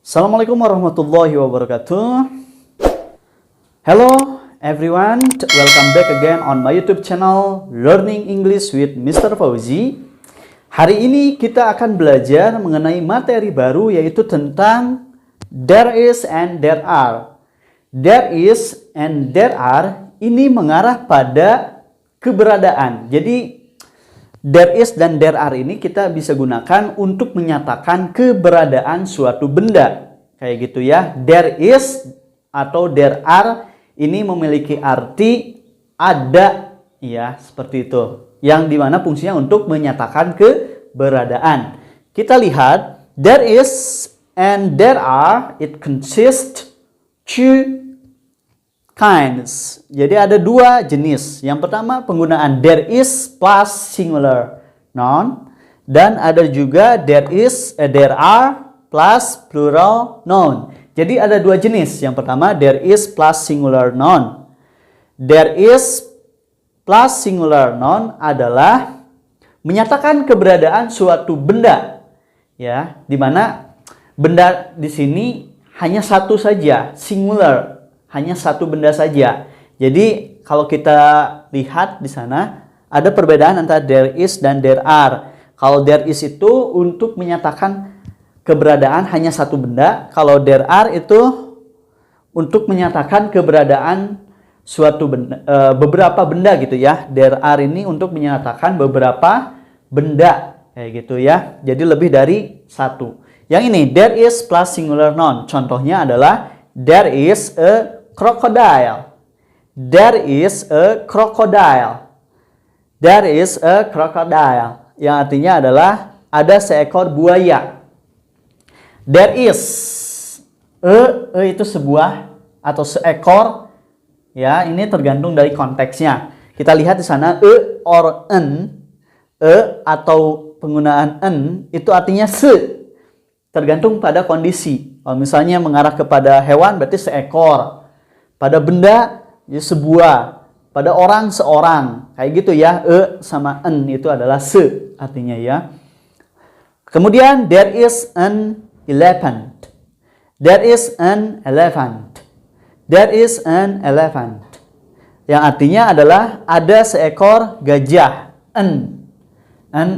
Assalamualaikum warahmatullahi wabarakatuh. Hello everyone, welcome back again on my YouTube channel Learning English with Mr. Fauzi. Hari ini kita akan belajar mengenai materi baru, yaitu tentang there is and there are. There is and there are ini mengarah pada keberadaan. Jadi there is dan there are ini kita bisa gunakan untuk menyatakan keberadaan suatu benda. Kayak gitu ya. There is atau there are ini memiliki arti ada, ya, seperti itu. Yang dimana fungsinya untuk menyatakan keberadaan. Kita lihat, there is and there are, it consists two kinds. Jadi ada dua jenis. Yang pertama penggunaan there is plus singular noun, dan ada juga there are plus plural noun. Jadi ada dua jenis. Yang pertama there is plus singular noun. There is plus singular noun adalah menyatakan keberadaan suatu benda, ya, dimana benda di sini hanya satu saja, singular. Hanya satu benda saja. Jadi kalau kita lihat di sana ada perbedaan antara there is dan there are. Kalau there is itu untuk menyatakan keberadaan hanya satu benda. Kalau there are itu untuk menyatakan keberadaan suatu benda, beberapa benda gitu ya. There are ini untuk menyatakan beberapa benda kayak gitu ya. Jadi lebih dari satu. Yang ini there is plus singular noun. Contohnya adalah there is a crocodile. There is a crocodile. There is a crocodile. Yang artinya adalah ada seekor buaya. There is itu sebuah atau seekor, ya, ini tergantung dari konteksnya. Kita lihat di sana or an, atau penggunaan an itu artinya se. Tergantung pada kondisi. Kalau misalnya mengarah kepada hewan berarti seekor. Pada benda ya sebuah, pada orang seorang, kayak gitu ya. Sama an itu adalah se artinya ya. Kemudian there is an elephant. There is an elephant. There is an elephant. Yang artinya adalah ada seekor gajah. An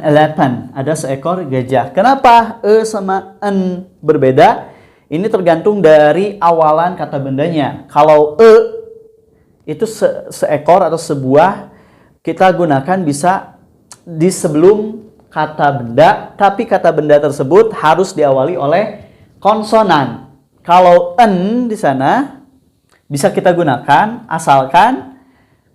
elephant, ada seekor gajah. Kenapa sama an berbeda? Ini tergantung dari awalan kata bendanya. Kalau itu seekor atau sebuah, kita gunakan bisa di sebelum kata benda, tapi kata benda tersebut harus diawali oleh konsonan. Kalau en di sana bisa kita gunakan asalkan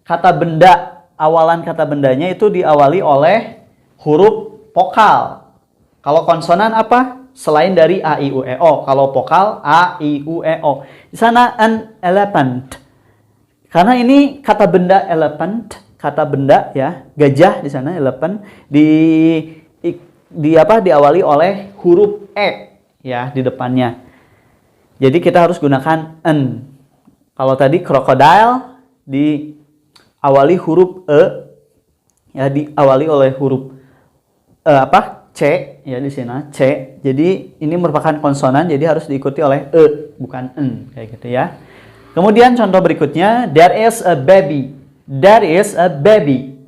kata benda, awalan kata bendanya itu diawali oleh huruf vokal. Kalau konsonan apa? Selain dari a, i, u, e, o. Kalau vokal a, i, u, e, o. Di sana an elephant. Karena ini kata benda elephant, kata benda ya, gajah di sana elephant diawali oleh huruf e ya di depannya. Jadi kita harus gunakan an. Kalau tadi crocodile diawali huruf e, ya, diawali oleh huruf C ya di sini C. Jadi ini merupakan konsonan, jadi harus diikuti oleh bukan n kayak gitu ya. Kemudian contoh berikutnya, there is a baby. There is a baby.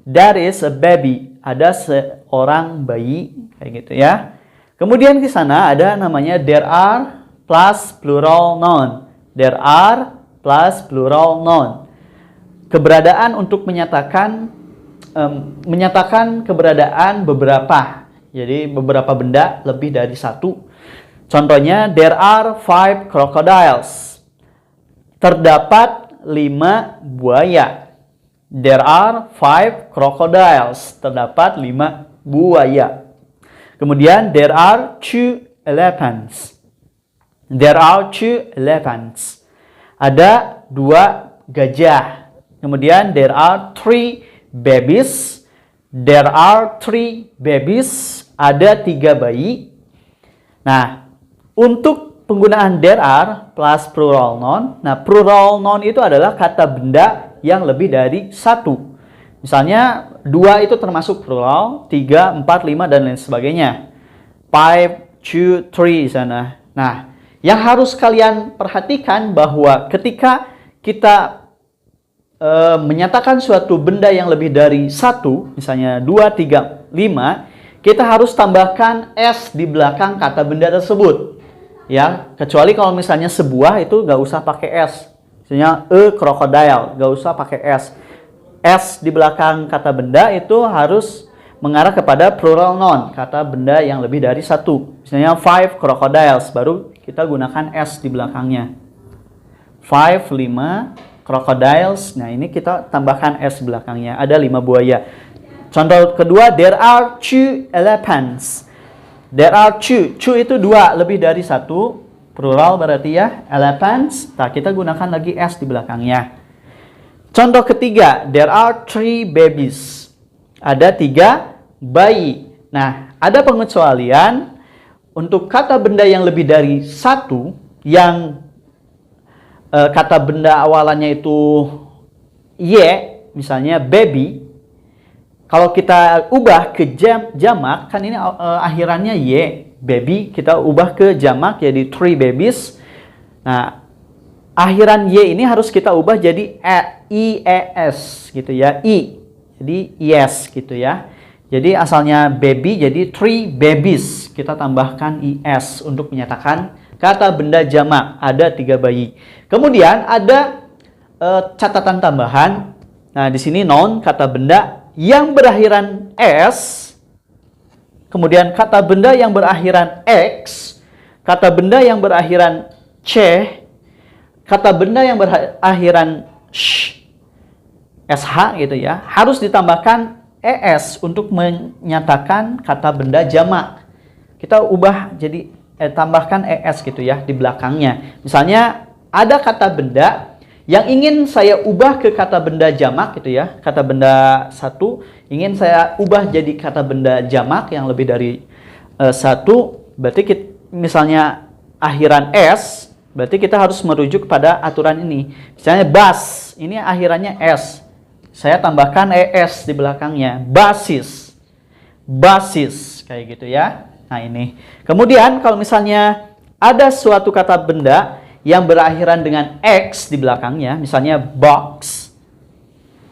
There is a baby. Ada seorang bayi kayak gitu ya. Kemudian di sana ada namanya there are plus plural noun. There are plus plural noun. Keberadaan untuk menyatakan keberadaan beberapa. Jadi beberapa benda, lebih dari satu. Contohnya there are 5 crocodiles. Terdapat 5 buaya. There are 5 crocodiles. Terdapat 5 buaya. Kemudian there are 2 elephants. There are 2 elephants. Ada 2 gajah. Kemudian there are 3 babies. There are 3 babies. Ada 3 bayi. Nah, untuk penggunaan there are plus plural noun. Nah, plural noun itu adalah kata benda yang lebih dari satu. Misalnya 2 itu termasuk plural, 3, 4, 5 dan lain sebagainya. 5, 2, 3 di sana. Nah, Yang harus kalian perhatikan bahwa ketika kita menyatakan suatu benda yang lebih dari 1, misalnya 2, 3, 5, kita harus tambahkan S di belakang kata benda tersebut. Ya, kecuali kalau misalnya sebuah itu nggak usah pakai S. Misalnya crocodile, nggak usah pakai S. S di belakang kata benda itu harus mengarah kepada plural noun, kata benda yang lebih dari 1. Misalnya 5 crocodiles, baru kita gunakan S di belakangnya. 5 crocodiles. Nah, ini kita tambahkan S belakangnya. Ada 5 buaya. Contoh kedua, there are 2 elephants. There are 2. 2 itu 2, lebih dari 1. Plural berarti ya, elephants. Nah, kita gunakan lagi S di belakangnya. Contoh ketiga, there are 3 babies. Ada 3 bayi. Nah, ada pengecualian untuk kata benda yang lebih dari 1 yang kata benda awalannya itu Y, misalnya baby. Kalau kita ubah ke jamak, kan ini akhirannya Y, baby, kita ubah ke jamak jadi 3 babies. Nah, akhiran Y ini harus kita ubah jadi IES gitu ya, I. Jadi yes gitu ya. Jadi asalnya baby jadi 3 babies. Kita tambahkan IS untuk menyatakan kata benda jamak, ada 3 bayi. Kemudian ada catatan tambahan. Nah, di sini noun, kata benda yang berakhiran S, kemudian kata benda yang berakhiran X, kata benda yang berakhiran C, kata benda yang berakhiran SH gitu ya, harus ditambahkan ES untuk menyatakan kata benda jamak. Kita ubah jadi tambahkan ES gitu ya di belakangnya. Misalnya ada kata benda yang ingin saya ubah ke kata benda jamak gitu ya. Kata benda 1 ingin saya ubah jadi kata benda jamak yang lebih dari 1. Berarti misalnya akhiran S, berarti kita harus merujuk pada aturan ini. Misalnya bus, ini akhirannya S. Saya tambahkan ES di belakangnya. Basis. Basis kayak gitu ya. Nah, ini. Kemudian kalau misalnya ada suatu kata benda yang berakhiran dengan X di belakangnya, misalnya box,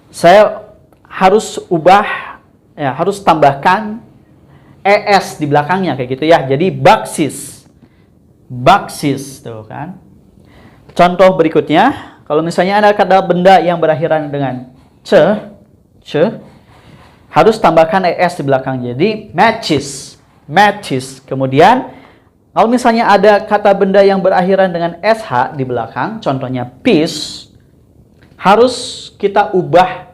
saya harus ubah, ya, harus tambahkan ES di belakangnya kayak gitu ya. Jadi boxes. Boxes tuh kan. Contoh berikutnya, kalau misalnya ada kata benda yang berakhiran dengan C, harus tambahkan ES di belakang. Jadi matches. Matches. Kemudian kalau misalnya ada kata benda yang berakhiran dengan SH di belakang, contohnya piece, harus kita ubah,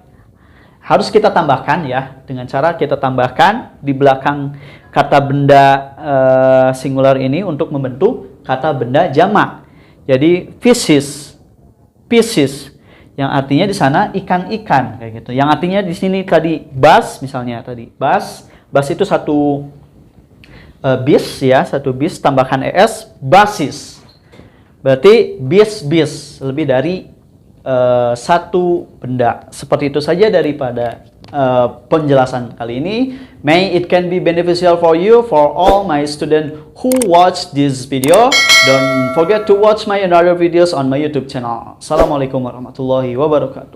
harus kita tambahkan ya, dengan cara kita tambahkan di belakang kata benda singular ini untuk membentuk kata benda jamak. Jadi fishes, pieces, yang artinya di sana ikan-ikan kayak gitu. Yang artinya di sini tadi bus, misalnya tadi bus itu satu bis ya, satu bis tambahkan ES, basis. Berarti bis lebih dari satu benda. Seperti itu saja daripada penjelasan kali ini. May it can be beneficial for you, for all my students who watch this video. Don't forget to watch my another videos on my YouTube channel. Assalamualaikum warahmatullahi wabarakatuh.